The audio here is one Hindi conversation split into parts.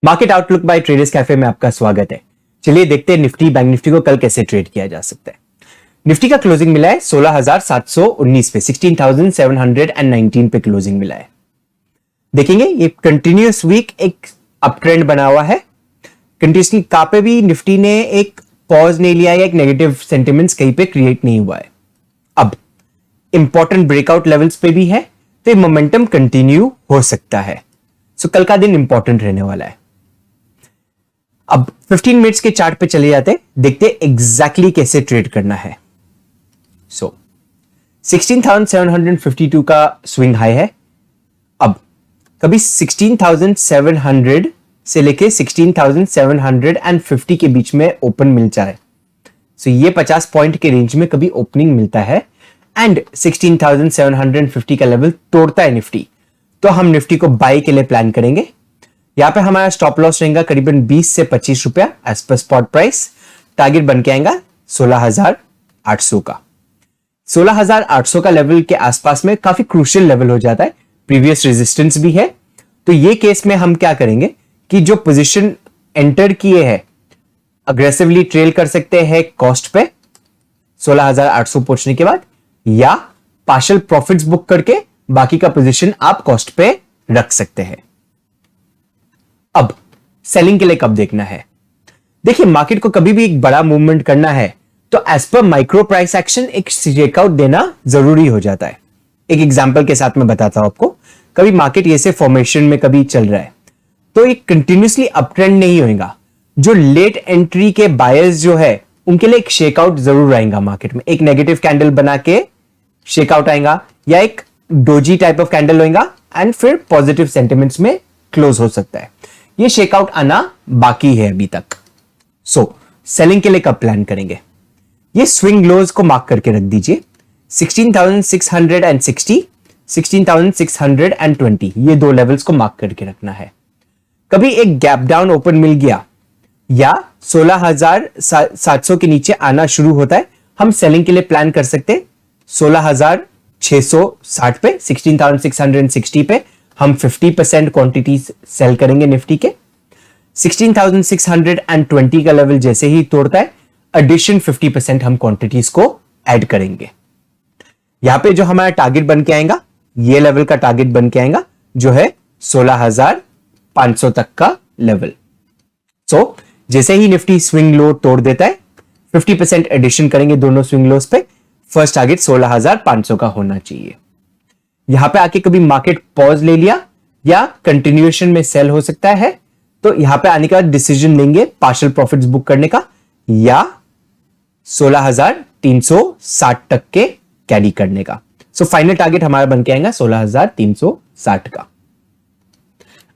Market outlook by traders cafe में आपका स्वागत है। चलिए देखते हैं निफ्टी बैंक निफ्टी को कल कैसे ट्रेड किया जा सकता है। निफ्टी का क्लोजिंग मिला है 16,719 पे, 16,719 पे क्लोजिंग मिला है। देखेंगे ये कंटिन्यूअस वीक एक अप ट्रेंड बना हुआ है। कंटिन्यूसली कहां पे भी निफ्टी ने एक पॉज नहीं लिया है, एक नेगेटिव सेंटिमेंट्स कहीं पे क्रिएट नहीं हुआ है। अब इंपॉर्टेंट ब्रेकआउट लेवल्स पे भी है, तो ये मोमेंटम कंटिन्यू हो सकता है। सो कल का दिन इंपॉर्टेंट रहने वाला है। अब 15 मिनट्स के चार्ट पे चले जाते, देखते एग्जैक्टली कैसे ट्रेड करना है। 16,752 का स्विंग हाई है। अब कभी 16,700 से लेके 16,750 के बीच में ओपन मिल जाए, ये 50 पॉइंट के रेंज में कभी ओपनिंग मिलता है एंड 16,750 का लेवल तोड़ता है निफ्टी, तो हम निफ्टी को बाय के लिए प्लान करेंगे। यहां पे हमारा स्टॉप लॉस रहेगा करीबन 20 से 25 रुपया as per spot price. Target बन के आएगा 16,800 का। 16,800 का लेवल के आसपास में काफी क्रूशियल लेवल हो जाता है, प्रीवियस रेजिस्टेंस भी है। तो ये केस में हम क्या करेंगे कि जो पोजीशन एंटर किए हैं अग्रेसिवली ट्रेल कर सकते हैं कॉस्ट पे 16,800 पहुंचने के बाद, या पार्शियल प्रॉफिट्स बुक करके बाकी का पोजीशन आप कॉस्ट पे रख सकते हैं। अब सेलिंग के लिए कब देखना है? देखिए मार्केट को कभी भी एक बड़ा मूवमेंट करना है तो एज पर माइक्रो प्राइस एक्शन एक चेकआउट देना जरूरी हो जाता है। एक एग्जांपल के साथ मैं बताता हूं आपको। कभी मार्केट ऐसे फॉर्मेशन में कभी चल रहा है तो एक कंटिन्यूसली अप ट्रेंड नहीं होगा। जो लेट एंट्री के बायर्स जो है उनके लिए एक शेकआउट जरूर आएगा मार्केट में। एक नेगेटिव कैंडल बना के शेकआउट आएगा या एक डोजी टाइप ऑफ कैंडल होगा एंड फिर पॉजिटिव सेंटिमेंट्स में क्लोज हो सकता है। ये शेकआउट आना बाकी है अभी तक। सेलिंग के लिए कब प्लान करेंगे? ये स्विंग लोज को मार्क करके रख दीजिए। 16,660, 16,620 ये दो लेवल्स को मार्क करके रखना है। कभी एक गैप डाउन ओपन मिल गया या 16,700 के नीचे आना शुरू होता है, हम सेलिंग के लिए प्लान कर सकते हैं 16,660 पे, 16,660 पे हम 50% क्वांटिटी सेल करेंगे निफ्टी के। 16,620 का लेवल जैसे ही तोड़ता है एडिशन 50% हम क्वांटिटीज को ऐड करेंगे। यहां पे जो हमारा टारगेट बन के आएगा, ये लेवल का टारगेट बन के आएगा जो है 16,500 तक का लेवल। जैसे ही निफ्टी स्विंग लो तोड़ देता है 50% एडिशन करेंगे दोनों स्विंग लोस पे। फर्स्ट टारगेट 16,500 का होना चाहिए। यहां पे आके कभी मार्केट पॉज ले लिया या कंटिन्यूएशन में सेल हो सकता है, तो यहां पे आने के बाद डिसीजन लेंगे पार्शियल प्रॉफिट्स बुक करने का या 16,360 तक के कैरी करने का। फाइनल टारगेट हमारा बन के आएगा 16,360 का।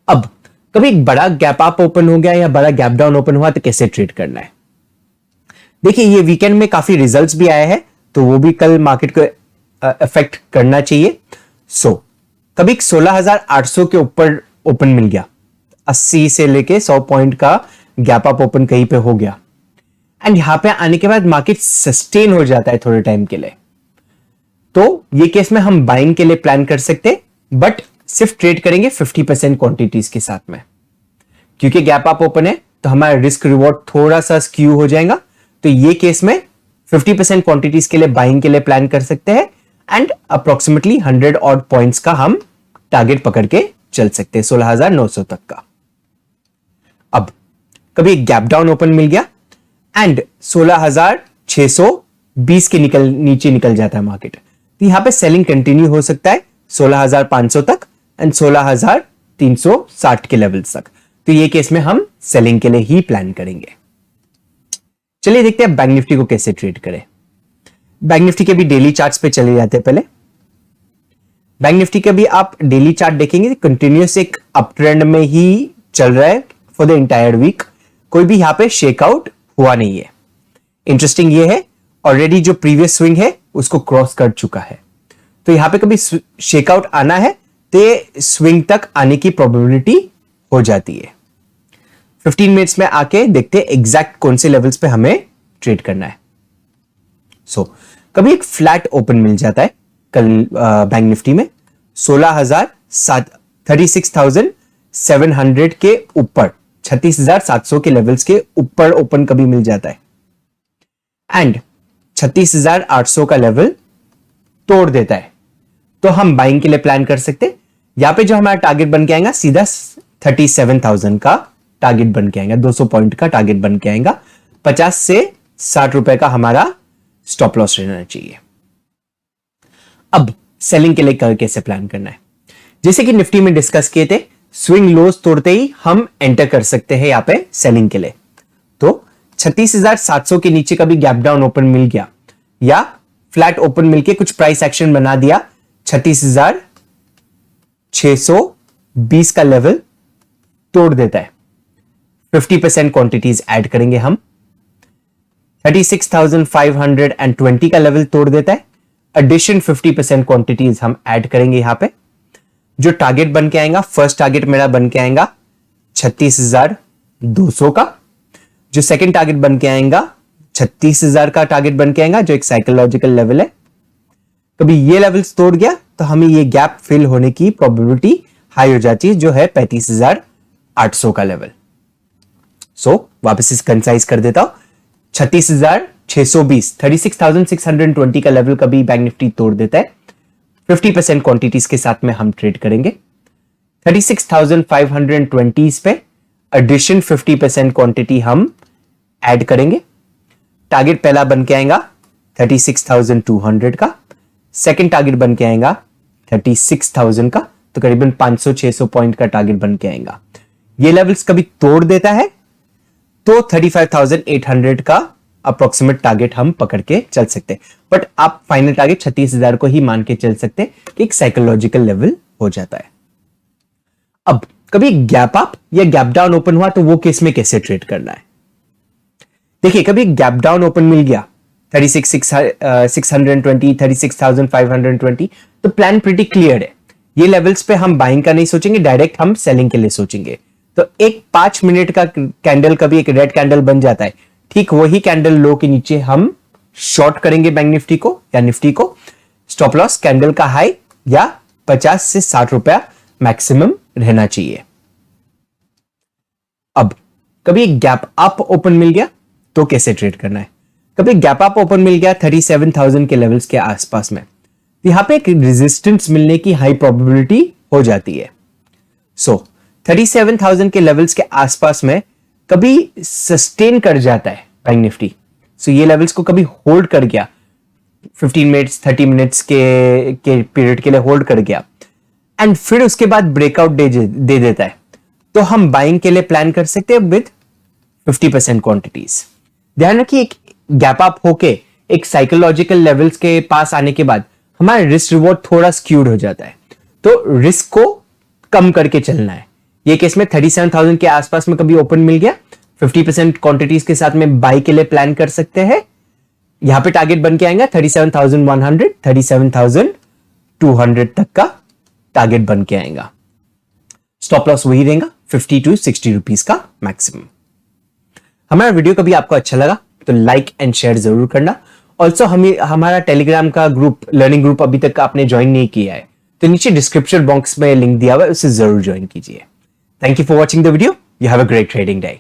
अब कभी एक बड़ा गैप अप ओपन हो गया या बड़ा गैप डाउन ओपन हुआ तो कैसे ट्रेड करना है? देखिए ये वीकेंड में काफी रिजल्ट्स भी आए हैं, तो वो भी कल मार्केट को इफेक्ट करना चाहिए। कभी 16,800 के ऊपर ओपन मिल गया, 80 से लेके 100 पॉइंट का गैप अप ओपन कहीं पे हो गया एंड यहां पे आने के बाद मार्केट सस्टेन हो जाता है थोड़े टाइम के लिए, तो ये केस में हम बाइंग के लिए प्लान कर सकते हैं, बट सिर्फ ट्रेड करेंगे 50% क्वांटिटीज के साथ में। क्योंकि गैप अप ओपन है तो हमारा रिस्क रिवॉर्ड थोड़ा सा स्क्यू हो जाएगा, तो ये केस में 50% क्वांटिटीज के लिए बाइंग के लिए प्लान कर सकते हैं एंड अप्रोक्सीमेटली 100 ऑड पॉइंट्स का हम टारगेट पकड़ के चल सकते हैं 16,900 तक का। अब कभी गैप डाउन ओपन मिल गया एंड 16,620 के नीचे निकल जाता है मार्केट, तो यहां पे सेलिंग कंटिन्यू हो सकता है 16,500 तक एंड 16,360 के लेवल्स तक। तो ये केस में हम सेलिंग के लिए ही प्लान करेंगे। चलिए देखते हैं बैंक निफ्टी को कैसे ट्रेड करें। बैंक निफ्टी के भी डेली चार्ट्स पे चले जाते हैं। पहले बैंक निफ्टी के भी आप डेली चार्ट देखेंगे, कंटिन्यूअस एक अप ट्रेंड में ही चल रहा है फॉर द एंटायर वीक। कोई भी यहां पे शेकआउट हुआ नहीं है। इंटरेस्टिंग ये है ऑलरेडी जो प्रीवियस स्विंग है उसको क्रॉस कर चुका है, तो यहां पे कभी शेकआउट आना है तो स्विंग तक आने की प्रोबेबिलिटी हो जाती है। 15 मिनट्स में आके देखते हैं एग्जैक्ट कौन से लेवल्स पे हमें ट्रेड करना है। कभी एक फ्लैट ओपन मिल जाता है कल बैंक निफ्टी में 36,700 के ऊपर 36,700 के लेवल्स के ऊपर ओपन कभी मिल जाता है एंड 36,800 का लेवल तोड़ देता है, तो हम बाइंग के लिए प्लान कर सकते हैं। यहां पे जो हमारा टारगेट बन के आएगा सीधा 37,000 का टारगेट बन के आएगा, 200 पॉइंट का टारगेट बन के आएगा। 50 से 60 रुपए का हमारा स्टॉप लॉस रहना चाहिए। अब सेलिंग के लिए कैसे प्लान करना है, जैसे कि निफ्टी में डिस्कस किए थे, स्विंग लोज तोड़ते ही हम एंटर कर सकते हैं यहां पे सेलिंग के लिए। तो 36,700 के नीचे कभी गैप डाउन ओपन मिल गया या फ्लैट ओपन मिलके कुछ प्राइस एक्शन बना दिया, 36,620 का लेवल तोड़ देता है, 50% क्वांटिटीज ऐड करेंगे हम। 36,520 का लेवल तोड़ देता है, एडिशन 50% क्वांटिटीज हम ऐड करेंगे यहां पे। जो टारगेट बन के आएगा, फर्स्ट टारगेट मेरा बन के आएगा 36,200 का। जो सेकंड टारगेट बन के आएगा 36,000 का टारगेट बन के आएगा, जो एक साइकोलॉजिकल लेवल है। कभी ये लेवल्स तोड़ गया तो हमें ये गैप फिल होने की प्रोबेबिलिटी हाई हो जाती है, जो है 35,800 का लेवल। सो वापस इस कंसाइज कर देता हूं, 36,620 36,620 का लेवल कभी बैंक निफ्टी तोड़ देता है, 50% क्वांटिटीज के साथ में हम ट्रेड करेंगे। 36,520 पे एडिशन 50% क्वांटिटी हम ऐड करेंगे। टारगेट पहला बन के आएगा 36,200 का, सेकंड टारगेट बन के आएगा 36,000 का, तो करीबन 500-600 पॉइंट का टारगेट बन के आएगा। ये लेवल्स कभी तोड़ देता है तो 35,800 का अप्रोक्सीमेट टारगेट हम पकड़ के चल सकते हैं, बट आप फाइनल टारगेट 36,000 को ही मान के चल सकते हैं कि एक साइकोलॉजिकल लेवल हो जाता है। अब कभी गैप अप या गैप डाउन ओपन हुआ तो वो केस में कैसे ट्रेड करना है। देखिए, कभी गैप डाउन ओपन मिल गया 36,620 36,520, तो प्लान प्रीटी क्लियर है। ये लेवल्स पे हम बाइंग का नहीं सोचेंगे, डायरेक्ट हम सेलिंग के लिए सोचेंगे। तो एक 5 मिनट का कैंडल कभी एक रेड कैंडल बन जाता है, ठीक वही कैंडल लो के नीचे हम शॉर्ट करेंगे बैंक निफ्टी को या निफ्टी को। स्टॉप लॉस कैंडल का हाई या 50 से 60 रुपया मैक्सिमम रहना चाहिए। अब कभी गैप अप ओपन मिल गया तो कैसे ट्रेड करना है। कभी गैप अप ओपन मिल गया 37,000 के लेवल्स के आसपास में, यहां पे एक रेजिस्टेंस मिलने की हाई प्रोबेबिलिटी हो जाती है। सो 37,000 के लेवल्स के आसपास में कभी सस्टेन कर जाता है बैंक निफ्टी। सो ये लेवल्स को कभी होल्ड कर गया, 15 मिनट्स 30 मिनट्स के पीरियड के लिए होल्ड कर गया एंड फिर उसके बाद ब्रेकआउट दे देता है, तो हम बाइंग के लिए प्लान कर सकते हैं विद 50% क्वांटिटीज। ध्यान रखिए, एक गैप अप होके एक साइकोलॉजिकल लेवल्स के पास आने के बाद हमारा रिस्क रिवॉर्ड थोड़ा स्क्यूड हो जाता है, तो रिस्क को कम करके चलना है। ये केस में 37,000 के आसपास में कभी ओपन मिल गया, 50% क्वांटिटीज के साथ में बाई के लिए प्लान कर सकते हैं। यहां पे टारगेट बन के आएगा 37,100 37,200 तक का टारगेट बन के आएगा। स्टॉप लॉस वही रहेगा 50 to 60 रुपीस का मैक्सिमम। हमारा वीडियो कभी आपको अच्छा लगा तो लाइक एंड शेयर जरूर करना। ऑल्सो हमारा टेलीग्राम का ग्रुप, लर्निंग ग्रुप अभी तक आपने ज्वाइन नहीं किया है तो नीचे डिस्क्रिप्शन बॉक्स में लिंक दिया हुआ है, उसे जरूर ज्वाइन कीजिए। Thank you for watching the video. You have a great trading day.